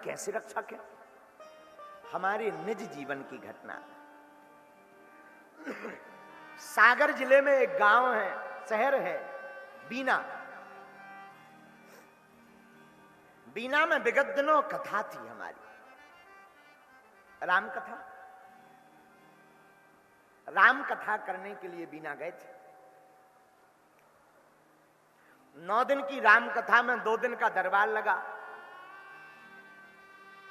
कैसे रक्षक है? हमारे निज जीवन की घटना। सागर जिले में एक गांव है, शहर है बीना। बीना में विगत दिनों कथा थी हमारी, राम कथा। राम कथा करने के लिए बीना गए थे। 9 दिन की राम कथा में 2 दिन का दरबार लगा।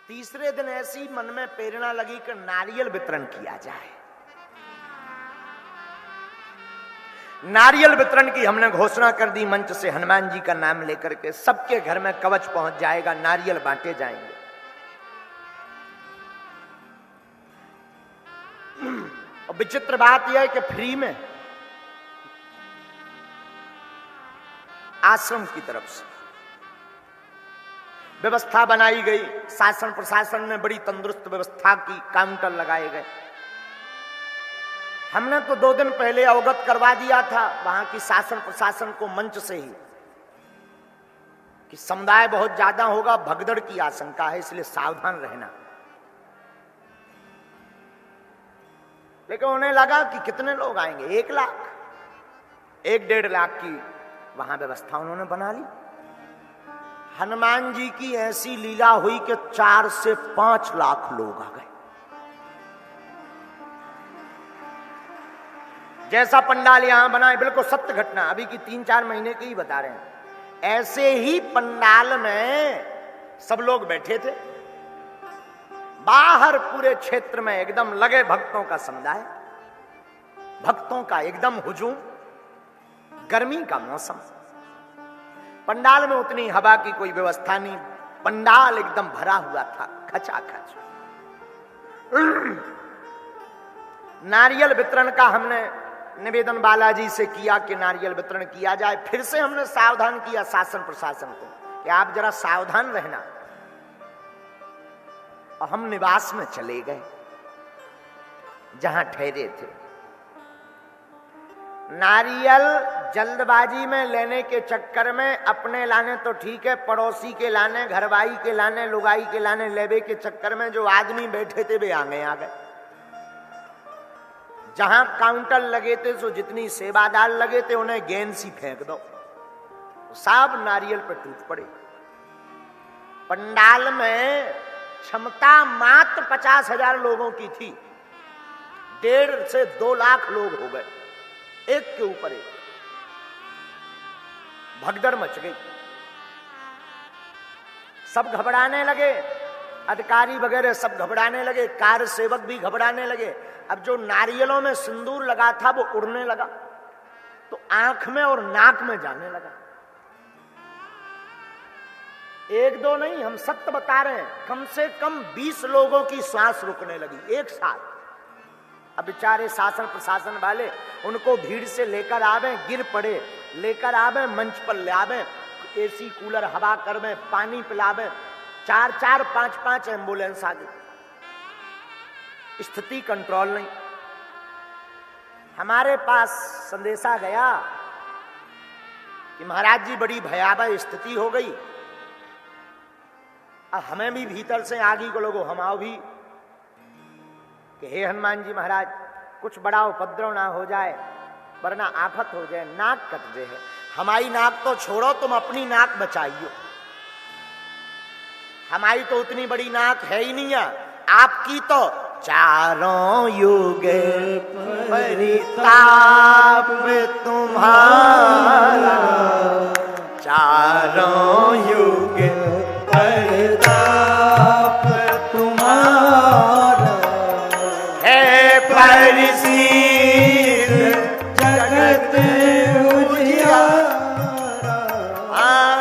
तीसरे दिन ऐसी मन में प्रेरणा लगी कि नारियल वितरण किया जाए। नारियल वितरण की हमने घोषणा कर दी मंच से, हनुमान जी का नाम लेकर के सबके घर में कवच पहुंच जाएगा, नारियल बांटे जाएंगे। और विचित्र बात यह है कि फ्री में आश्रम की तरफ से व्यवस्था बनाई गई। शासन प्रशासन ने बड़ी तंदुरुस्त व्यवस्था की, काउंटर लगाए गए। हमने तो 2 दिन पहले अवगत करवा दिया था वहां की शासन प्रशासन को मंच से ही कि समुदाय बहुत ज्यादा होगा, भगदड़ की आशंका है, इसलिए सावधान रहना। लेकिन उन्हें लगा कि कितने लोग आएंगे, 1 लाख, 1-1.5 लाख की वहां व्यवस्था उन्होंने बना ली। हनुमान जी की ऐसी लीला हुई कि 4 से 5 लाख लोग आ गए। जैसा पंडाल यहां बना है, बिल्कुल सत्य घटना, अभी की 3-4 महीने की ही बता रहे हैं। ऐसे ही पंडाल में सब लोग बैठे थे। बाहर पूरे क्षेत्र में एकदम लगे भक्तों का समुदाय, भक्तों का एकदम हुजूम। गर्मी का मौसम, पंडाल में उतनी हवा की कोई व्यवस्था नहीं, पंडाल एकदम भरा हुआ था खचाखच। नारियल वितरण का हमने निवेदन बालाजी से किया कि नारियल वितरण किया जाए। फिर से हमने सावधान किया शासन प्रशासन को कि आप जरा सावधान रहना। और हम निवास में चले गए जहां ठहरे थे। नारियल जल्दबाजी में लेने के चक्कर में अपने लाने तो ठीक है, पड़ोसी के लाने, घरवाई के लाने, लुगाई के लाने लेवे के चक्कर में जो आदमी बैठे थे वे आगे आ गए। जहां काउंटर लगे थे, सो जितनी सेवादार लगे थे, उन्हें गेंद सी फेंक दो, सब नारियल पे टूट पड़े। पंडाल में क्षमता मात्र 50,000 लोगों की थी, 1.5 से 2 लाख लोग हो गए, एक के ऊपर एक। भगदड़ मच गई, सब घबराने लगे, अधिकारी वगैरह सब घबराने लगे, कार्य सेवक भी घबराने लगे। अब जो नारियलों में सिंदूर लगा था वो उड़ने लगा, तो आंख में और नाक में जाने लगा। 1-2 नहीं, हम सत्य बता रहे हैं, कम से कम 20 लोगों की सांस रुकने लगी एक साथ। अब बेचारे शासन प्रशासन वाले उनको भीड़ से लेकर आवे, गिर पड़े, लेकर आवे, मंच पर ले आवे, एसी कूलर हवा कर में, पानी पिलावे, 4-4, 5-5 एम्बुलेंस आ गई। स्थिति कंट्रोल नहीं। हमारे पास संदेशा गया कि महाराज जी बड़ी भयावह स्थिति हो गई, अब हमें भी भीतर से आगी को लोगो, हम आओ भी कि हे हनुमान जी महाराज, कुछ बड़ा उपद्रव ना हो जाए, वरना आफत हो जाए, नाक कट जाए। हमारी नाक तो छोड़ो, तुम अपनी नाक बचाइयो। हमारी तो उतनी बड़ी नाक है ही नहीं है, आपकी तो चारों युग परिताप तुम्हारा, चारों युग परिताप तुम्हारा, है परिसीद जगत उजियारा,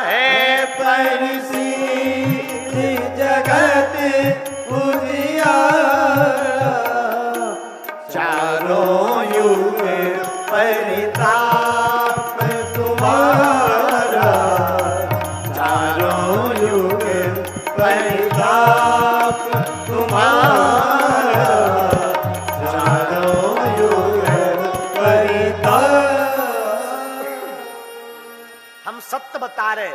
है परिसीद जगत उजियारा, चारों युग परिताप तुम्हारा, चारों युग परिताप तुम्हारा, चारों युग परिताप। हम सत्य बता रहे,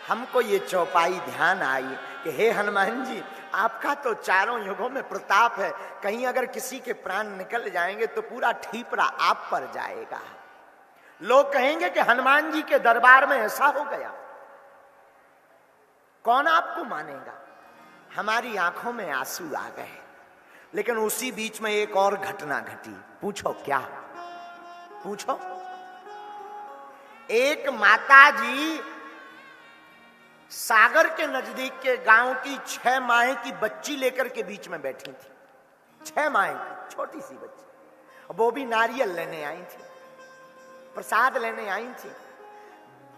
हमको ये चौपाई ध्यान आई कि हे हनुमान जी, आपका तो चारों युगों में प्रताप है, कहीं अगर किसी के प्राण निकल जाएंगे तो पूरा ठीपरा आप पर जाएगा। लोग कहेंगे कि हनुमान जी के दरबार में ऐसा हो गया, कौन आपको मानेगा। हमारी आंखों में आंसू आ गए। लेकिन उसी बीच में एक और घटना घटी। पूछो क्या? पूछो। एक माता जी सागर के नजदीक के गांव की 6 माह की बच्ची लेकर के बीच में बैठी थी। 6 माह की छोटी सी बच्ची, वो भी नारियल लेने आई थी, प्रसाद लेने आई थी।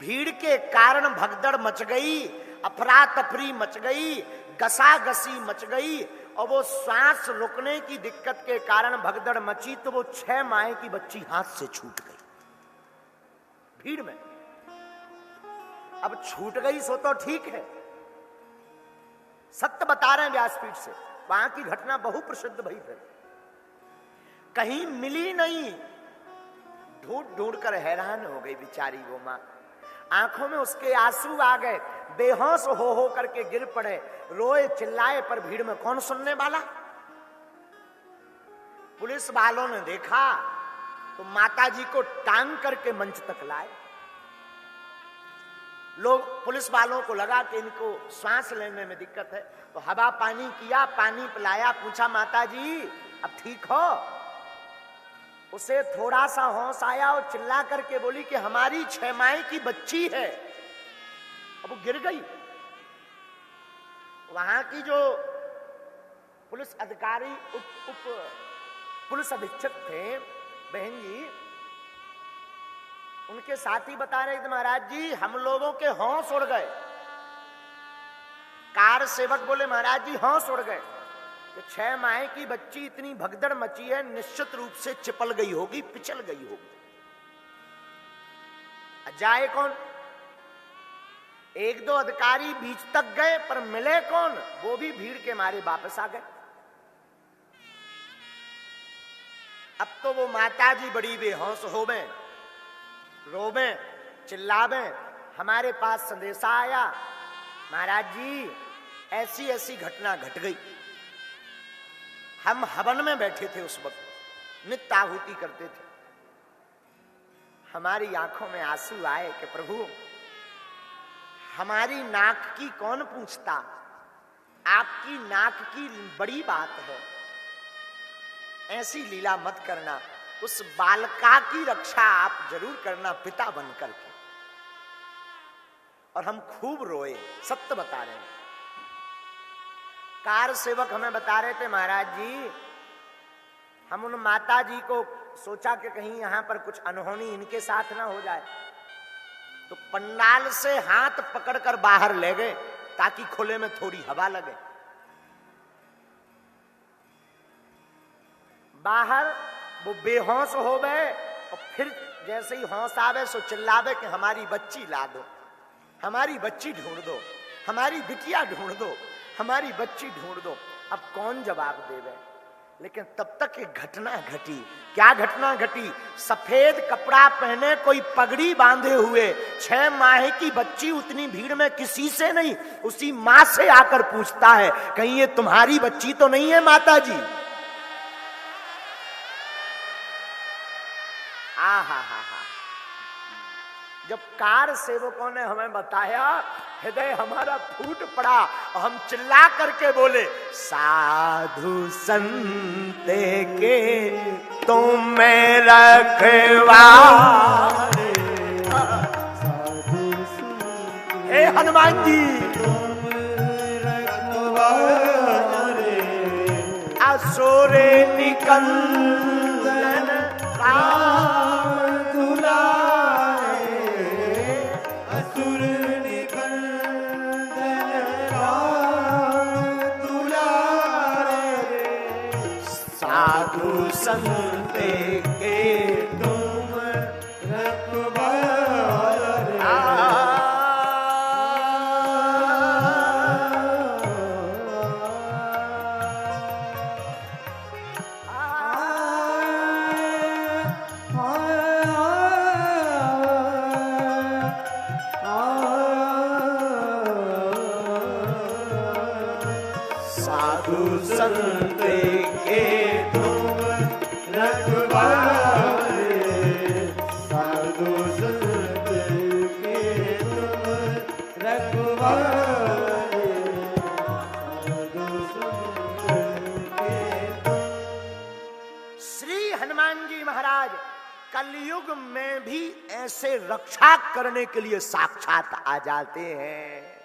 भीड़ के कारण भगदड़ मच गई, अफरा तफरी मच गई, गसा गसी मच गई, और वो सांस रुकने की दिक्कत के कारण भगदड़ मची तो वो 6 माह की बच्ची हाथ से छूट गई भीड़ में। अब छूट गई सो तो ठीक है, सत्य बता रहे हैं व्यासपीठ से, वहां की घटना बहु प्रसिद्ध भई है। कहीं मिली नहीं, ढूंढ ढूंढ कर हैरान हो गई बेचारी वो मां। आंखों में उसके आंसू आ गए, बेहोश हो करके गिर पड़े, रोए चिल्लाए, पर भीड़ में कौन सुनने वाला। पुलिस वालों ने देखा तो माता जी को टांग करके मंच तक लाए। लोग, पुलिस वालों को लगा कि इनको सांस लेने में दिक्कत है, तो हवा पानी किया, पानी पिलाया, पूछा माता जी अब ठीक हो। उसे थोड़ा सा होश आया और चिल्ला करके बोली कि हमारी 6 माह की बच्ची है। अब वो गिर गई। वहां की जो पुलिस अधिकारी उप पुलिस अधीक्षक थे बहन जी, उनके साथी बता रहे थे महाराज जी हम लोगों के होश उड़ गए। कार सेवक बोले महाराज जी होश उड़ गए, तो 6 माह की बच्ची इतनी भगदड़ मची है, निश्चित रूप से चिपल गई होगी, पिछल गई होगी। जाए कौन? 1-2 अधिकारी बीच तक गए, पर मिले कौन? वो भी भीड़ के मारे वापस आ गए। अब तो वो माता जी बड़ी बेहोश हो गए, रोवे, चिल्लावे। हमारे पास संदेशा आया महाराज जी ऐसी ऐसी घटना घट गई। हम हवन में बैठे थे उस वक्त, नित्य आहुति करते थे। हमारी आंखों में आंसू आए कि प्रभु हमारी नाक की कौन पूछता, आपकी नाक की बड़ी बात है, ऐसी लीला मत करना, उस बालका की रक्षा आप जरूर करना पिता बनकर के। और हम खूब रोए, सत्य बता रहे हैं। कार सेवक हमें बता रहे थे महाराज जी हम उन माता जी को सोचा कि कहीं यहां पर कुछ अनहोनी इनके साथ ना हो जाए, तो पंडाल से हाथ पकड़कर बाहर ले गए ताकि खुले में थोड़ी हवा लगे। बाहर वो बेहोश हो गए, और फिर जैसे ही होश आवे सो चिल्लावे कि हमारी बच्ची ला दो, हमारी बच्ची ढूंढ दो, हमारी बिटिया ढूंढ दो, हमारी बच्ची ढूंढ दो। अब कौन जवाब देवे? लेकिन तब तक एक घटना घटी। क्या घटना घटी? सफेद कपड़ा पहने, कोई पगड़ी बांधे हुए 6 माह की बच्ची उतनी भीड़ में किसी से नहीं, उसी मां से आकर पूछता है कहीं ये तुम्हारी बच्ची तो नहीं है माता जी? जब कार सेवकों ने हमें बताया, हृदय हमारा फूट पड़ा और हम चिल्ला करके बोले साधु संत के तुम रखवारे, हे हनुमान जी असुरे निकंदन राम दुलारे, असुर निकंदन राम दुलारे, साधु संत के तुम रखवारे। साधु संत के तुम रखवारे, साधु संत के तुम रखवारे, साधु संत के तुम। श्री हनुमान जी महाराज कलयुग में भी ऐसे रक्षा करने के लिए साक्षात आ जाते हैं।